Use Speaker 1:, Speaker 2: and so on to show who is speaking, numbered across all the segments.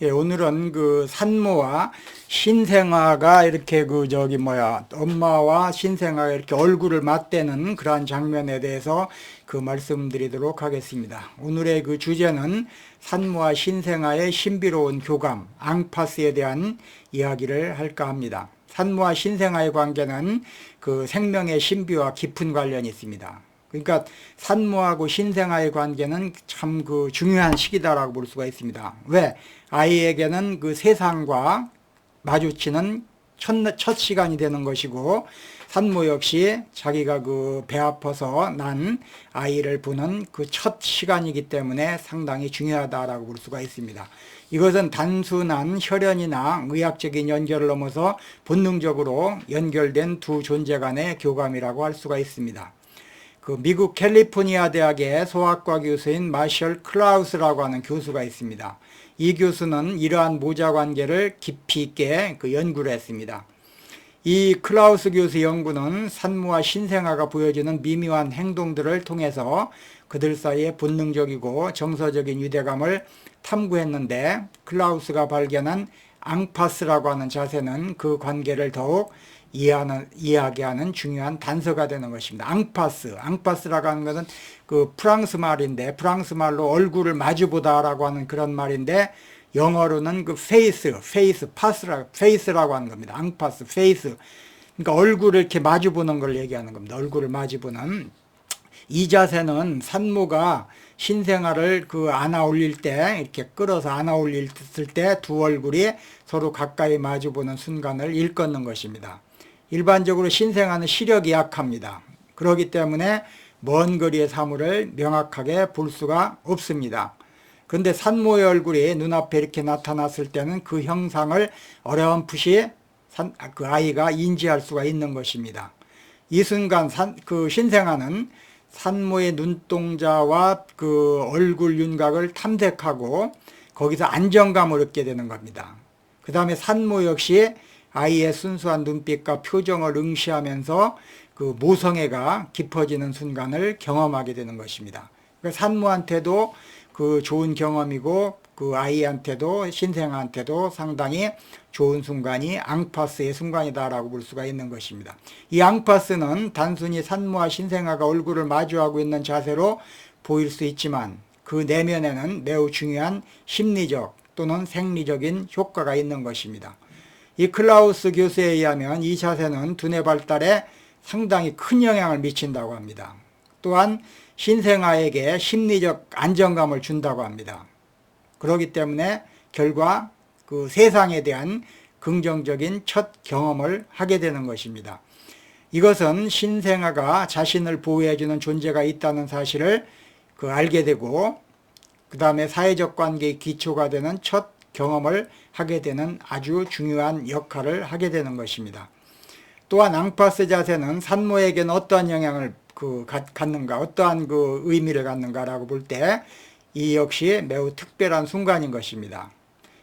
Speaker 1: 예, 오늘은 그 산모와 신생아가 이렇게 엄마와 신생아가 이렇게 얼굴을 맞대는 그러한 장면에 대해서 그 말씀드리도록 하겠습니다. 오늘의 그 주제는 산모와 신생아의 신비로운 교감, 앙파스에 대한 이야기를 할까 합니다. 산모와 신생아의 관계는 그 생명의 신비와 깊은 관련이 있습니다. 그러니까 산모하고 신생아의 관계는 참 그 중요한 시기다라고 볼 수가 있습니다. 왜? 아이에게는 그 세상과 마주치는 첫 시간이 되는 것이고, 산모 역시 자기가 그 배 아파서 난 아이를 보는 그 첫 시간이기 때문에 상당히 중요하다라고 볼 수가 있습니다. 이것은 단순한 혈연이나 의학적인 연결을 넘어서 본능적으로 연결된 두 존재 간의 교감이라고 할 수가 있습니다. 그 미국 캘리포니아 대학의 소아과 교수인 마셜 클라우스라고 하는 교수가 있습니다. 이 교수는 이러한 모자 관계를 깊이 있게 그 연구를 했습니다. 이 클라우스 교수 연구는 산모와 신생아가 보여주는 미묘한 행동들을 통해서 그들 사이의 본능적이고 정서적인 유대감을 탐구했는데, 클라우스가 발견한 앙파스라고 하는 자세는 그 관계를 더욱 이해하게 하는 중요한 단서가 되는 것입니다. 앙파스라고 하는 것은 그 프랑스 말인데, 프랑스 말로 얼굴을 마주보다라고 하는 그런 말인데, 영어로는 그 페이스라고 하는 겁니다. 앙파스, 페이스. 그러니까 얼굴을 이렇게 마주보는 걸 얘기하는 겁니다. 얼굴을 마주보는. 이 자세는 산모가 신생아를 그 안아 올릴 때, 이렇게 끌어서 안아 올릴 때 두 얼굴이 서로 가까이 마주보는 순간을 일컫는 것입니다. 일반적으로 신생아는 시력이 약합니다. 그렇기 때문에 먼 거리의 사물을 명확하게 볼 수가 없습니다. 그런데 산모의 얼굴이 눈앞에 이렇게 나타났을 때는 그 형상을 어렴풋이 그 아이가 인지할 수가 있는 것입니다. 이 순간 그 신생아는 산모의 눈동자와 그 얼굴 윤곽을 탐색하고 거기서 안정감을 얻게 되는 겁니다. 그 다음에 산모 역시 아이의 순수한 눈빛과 표정을 응시하면서 그 모성애가 깊어지는 순간을 경험하게 되는 것입니다. 그러니까 산모한테도 그 좋은 경험이고, 그 아이한테도 신생아한테도 상당히 좋은 순간이 앙파스의 순간이다라고 볼 수가 있는 것입니다. 이 앙파스는 단순히 산모와 신생아가 얼굴을 마주하고 있는 자세로 보일 수 있지만, 그 내면에는 매우 중요한 심리적 또는 생리적인 효과가 있는 것입니다. 이 클라우스 교수에 의하면 이 자세는 두뇌 발달에 상당히 큰 영향을 미친다고 합니다. 또한 신생아에게 심리적 안정감을 준다고 합니다. 그렇기 때문에 결과 그 세상에 대한 긍정적인 첫 경험을 하게 되는 것입니다. 이것은 신생아가 자신을 보호해주는 존재가 있다는 사실을 알게 되고, 그 다음에 사회적 관계의 기초가 되는 첫 경험을 하게 되는 아주 중요한 역할을 하게 되는 것입니다. 또한 앙파스 자세는 산모에게는 어떠한 영향을 갖는가, 어떠한 그 의미를 갖는가라고 볼 때 이 역시 매우 특별한 순간인 것입니다.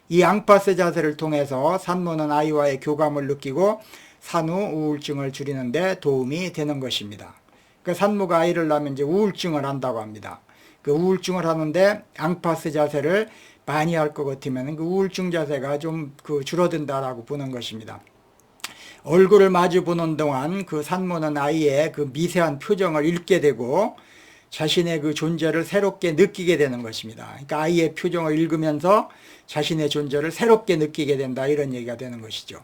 Speaker 1: 이 앙파스 자세를 통해서 산모는 아이와의 교감을 느끼고 산후 우울증을 줄이는 데 도움이 되는 것입니다. 그 산모가 아이를 낳으면 이제 우울증을 한다고 합니다. 그 우울증을 하는데 앙파스 자세를 많이 할 것 같으면 그 우울증 자세가 좀 줄어든다라고 보는 것입니다. 얼굴을 마주 보는 동안 그 산모는 아이의 그 미세한 표정을 읽게 되고 자신의 그 존재를 새롭게 느끼게 되는 것입니다. 그러니까 아이의 표정을 읽으면서 자신의 존재를 새롭게 느끼게 된다, 이런 얘기가 되는 것이죠.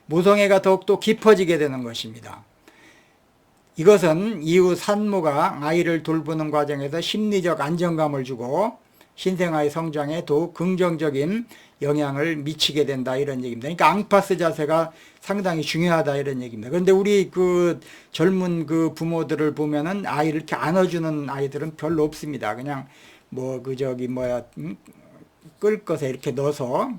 Speaker 1: 모성애가 더욱더 깊어지게 되는 것입니다. 이것은 이후 산모가 아이를 돌보는 과정에서 심리적 안정감을 주고 신생아의 성장에 더욱 긍정적인 영향을 미치게 된다, 이런 얘기입니다. 그러니까 앙파스 자세가 상당히 중요하다, 이런 얘기입니다. 그런데 우리 그 젊은 그 부모들을 보면은 아이를 이렇게 안아주는 아이들은 별로 없습니다. 그냥 끌 것에 이렇게 넣어서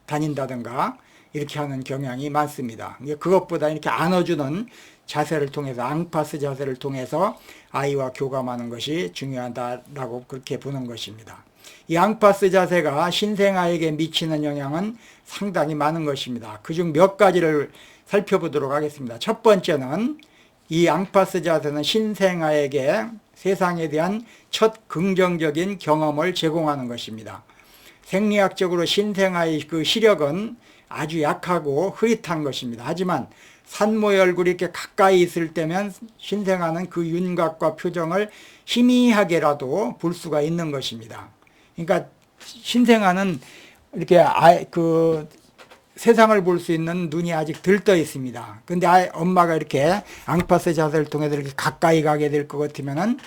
Speaker 1: 다닌다든가 이렇게 하는 경향이 많습니다. 그것보다 이렇게 안아주는 자세를 통해서, 앙파스 자세를 통해서 아이와 교감하는 것이 중요하다라고 그렇게 보는 것입니다. 이 앙파스 자세가 신생아에게 미치는 영향은 상당히 많은 것입니다. 그중 몇 가지를 살펴보도록 하겠습니다. 첫 번째는 이 앙파스 자세는 신생아에게 세상에 대한 첫 긍정적인 경험을 제공하는 것입니다. 생리학적으로 신생아의 그 시력은 아주 약하고 흐릿한 것입니다. 하지만 산모의 얼굴이 이렇게 가까이 있을 때면 신생아는 그 윤곽과 표정을 희미하게라도 볼 수가 있는 것입니다. 그러니까 신생아는 이렇게 그 세상을 볼 수 있는 눈이 아직 들떠 있습니다. 근데 엄마가 이렇게 앙파스 자세를 통해서 이렇게 가까이 가게 될 것 같으면은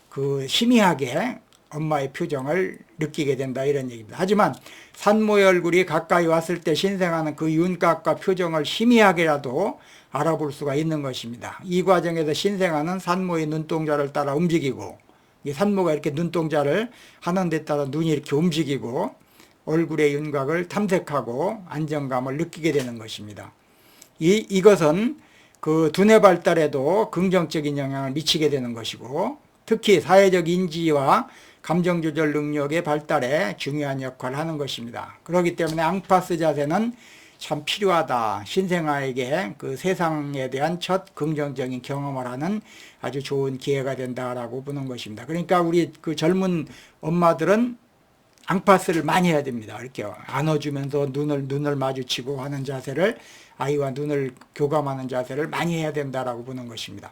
Speaker 1: 그 희미하게 엄마의 표정을 느끼게 된다, 이런 얘기입니다. 하지만 산모의 얼굴이 가까이 왔을 때 신생아는 그 윤곽과 표정을 희미하게라도 알아볼 수가 있는 것입니다. 이 과정에서 신생아는 산모의 눈동자를 따라 움직이고, 산모가 이렇게 눈동자를 하는 데 따라 눈이 이렇게 움직이고 얼굴의 윤곽을 탐색하고 안정감을 느끼게 되는 것입니다. 이것은 그 두뇌 발달에도 긍정적인 영향을 미치게 되는 것이고, 특히 사회적 인지와 감정 조절 능력의 발달에 중요한 역할을 하는 것입니다. 그렇기 때문에 앙파스 자세는 참 필요하다. 신생아에게 그 세상에 대한 첫 긍정적인 경험을 하는 아주 좋은 기회가 된다라고 보는 것입니다. 그러니까 우리 그 젊은 엄마들은 앙파스를 많이 해야 됩니다. 이렇게 안아주면서 눈을 마주치고 하는 자세를, 아이와 눈을 교감하는 자세를 많이 해야 된다라고 보는 것입니다.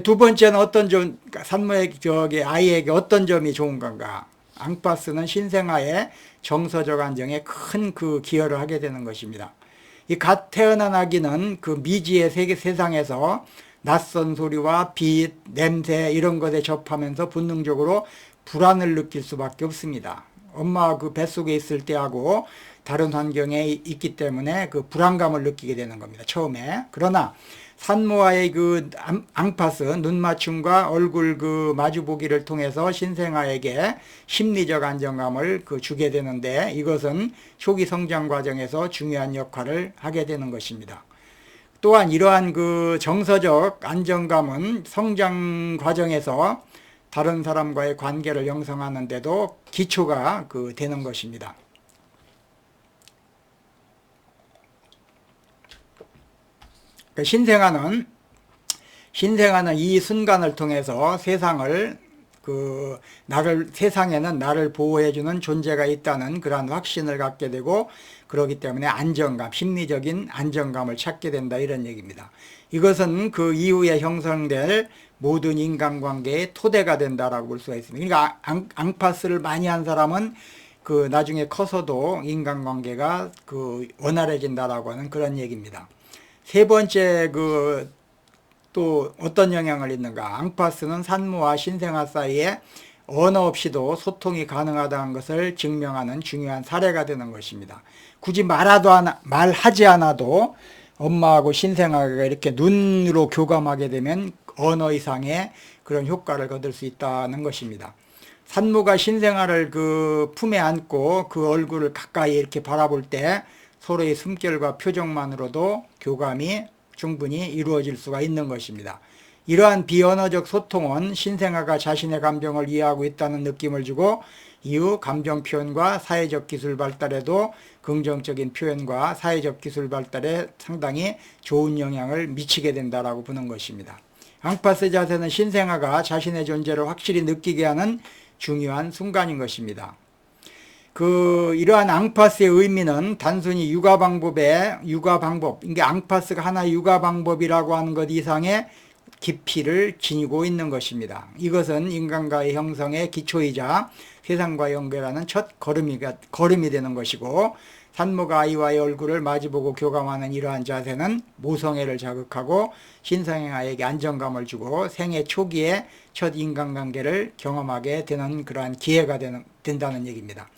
Speaker 1: 두 번째는 어떤 점, 산모에게, 아이에게 어떤 점이 좋은 건가? 앙파스는 신생아의 정서적 안정에 큰 그 기여를 하게 되는 것입니다. 이 갓 태어난 아기는 그 미지의 세상에서 낯선 소리와 빛, 냄새 이런 것에 접하면서 본능적으로 불안을 느낄 수밖에 없습니다. 엄마 그 뱃속에 있을 때하고 다른 환경에 있기 때문에 그 불안감을 느끼게 되는 겁니다, 처음에. 그러나 산모와의 그 앙파스, 눈맞춤과 얼굴 그 마주보기를 통해서 신생아에게 심리적 안정감을 그 주게 되는데, 이것은 초기 성장 과정에서 중요한 역할을 하게 되는 것입니다. 또한 이러한 그 정서적 안정감은 성장 과정에서 다른 사람과의 관계를 형성하는 데도 기초가 그 되는 것입니다. 신생아는 이 순간을 통해서 세상에는 나를 보호해주는 존재가 있다는 그러한 확신을 갖게 되고, 그렇기 때문에 안정감, 심리적인 안정감을 찾게 된다, 이런 얘기입니다. 이것은 그 이후에 형성될 모든 인간관계의 토대가 된다라고 볼 수가 있습니다. 그러니까 앙파스를 많이 한 사람은 그 나중에 커서도 인간관계가 그 원활해진다라고 하는 그런 얘기입니다. 세 번째 또 어떤 영향을 있는가? 앙파스는 산모와 신생아 사이에 언어 없이도 소통이 가능하다는 것을 증명하는 중요한 사례가 되는 것입니다. 굳이 말하지 않아도 엄마하고 신생아가 이렇게 눈으로 교감하게 되면 언어 이상의 그런 효과를 거둘 수 있다는 것입니다. 산모가 신생아를 그 품에 안고 그 얼굴을 가까이 이렇게 바라볼 때 서로의 숨결과 표정만으로도 교감이 충분히 이루어질 수가 있는 것입니다. 이러한 비언어적 소통은 신생아가 자신의 감정을 이해하고 있다는 느낌을 주고, 이후 감정 표현과 사회적 기술 발달에도 긍정적인 표현과 사회적 기술 발달에 상당히 좋은 영향을 미치게 된다라고 보는 것입니다. 앙파스 자세는 신생아가 자신의 존재를 확실히 느끼게 하는 중요한 순간인 것입니다. 이러한 앙파스의 의미는 단순히 육아 방법, 이게 앙파스가 하나의 육아 방법이라고 하는 것 이상의 깊이를 지니고 있는 것입니다. 이것은 인간과의 형성의 기초이자 세상과 연결하는 첫 걸음이 되는 것이고, 산모가 아이와의 얼굴을 마주보고 교감하는 이러한 자세는 모성애를 자극하고 신생아에게 안정감을 주고 생애 초기에 첫 인간관계를 경험하게 되는 그러한 기회가 된다는 얘기입니다.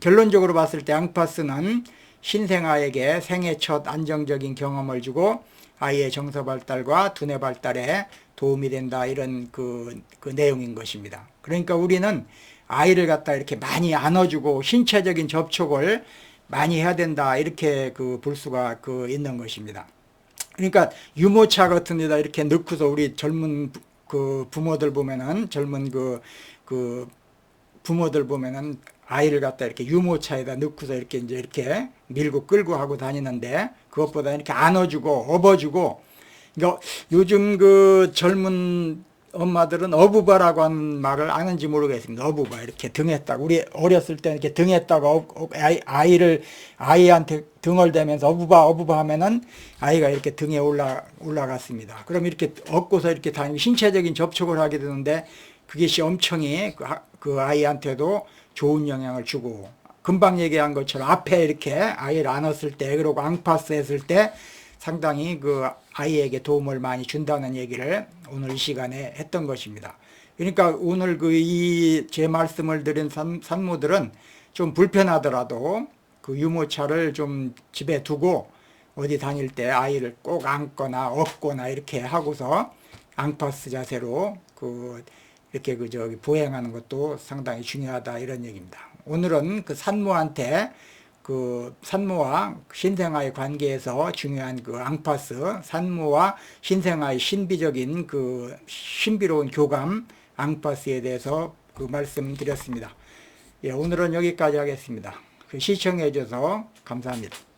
Speaker 1: 결론적으로 봤을 때 앙파스는 신생아에게 생애 첫 안정적인 경험을 주고 아이의 정서 발달과 두뇌 발달에 도움이 된다, 이런 그 내용인 것입니다. 그러니까 우리는 아이를 갖다 이렇게 많이 안아주고 신체적인 접촉을 많이 해야 된다, 이렇게 볼 수가 있는 것입니다. 그러니까 유모차 같은 데다 이렇게 넣고서 우리 젊은 부모들 보면은, 젊은 부모들 보면은 아이를 갖다 이렇게 유모차에다 넣고서 이렇게 밀고 끌고 하고 다니는데, 그것보다 이렇게 안아주고 업어주고, 그러니까 요즘 젊은 엄마들은 어부바라고 하는 말을 아는지 모르겠습니다. 어부바 이렇게 등에다가 우리 어렸을 때 이렇게 등에다가 아이한테 등을 대면서 어부바 하면은 아이가 이렇게 등에 올라갔습니다. 그럼 이렇게 업고서 이렇게 다니고 신체적인 접촉을 하게 되는데 그것이 엄청히 그 아이한테도 좋은 영향을 주고, 금방 얘기한 것처럼 앞에 이렇게 아이를 안았을 때 그리고 앙파스 했을 때 상당히 그 아이에게 도움을 많이 준다는 얘기를 오늘 이 시간에 했던 것입니다. 그러니까 오늘 제 말씀을 드린 산모들은 좀 불편하더라도 그 유모차를 좀 집에 두고 어디 다닐 때 아이를 꼭 안거나 업거나 이렇게 하고서 앙파스 자세로 이렇게 보행하는 것도 상당히 중요하다, 이런 얘기입니다. 오늘은 그 산모한테 그 산모와 신생아의 관계에서 중요한 그 앙파스, 산모와 신생아의 신비적인 그 신비로운 교감 앙파스에 대해서 그 말씀드렸습니다. 예, 오늘은 여기까지 하겠습니다. 시청해 주셔서 감사합니다.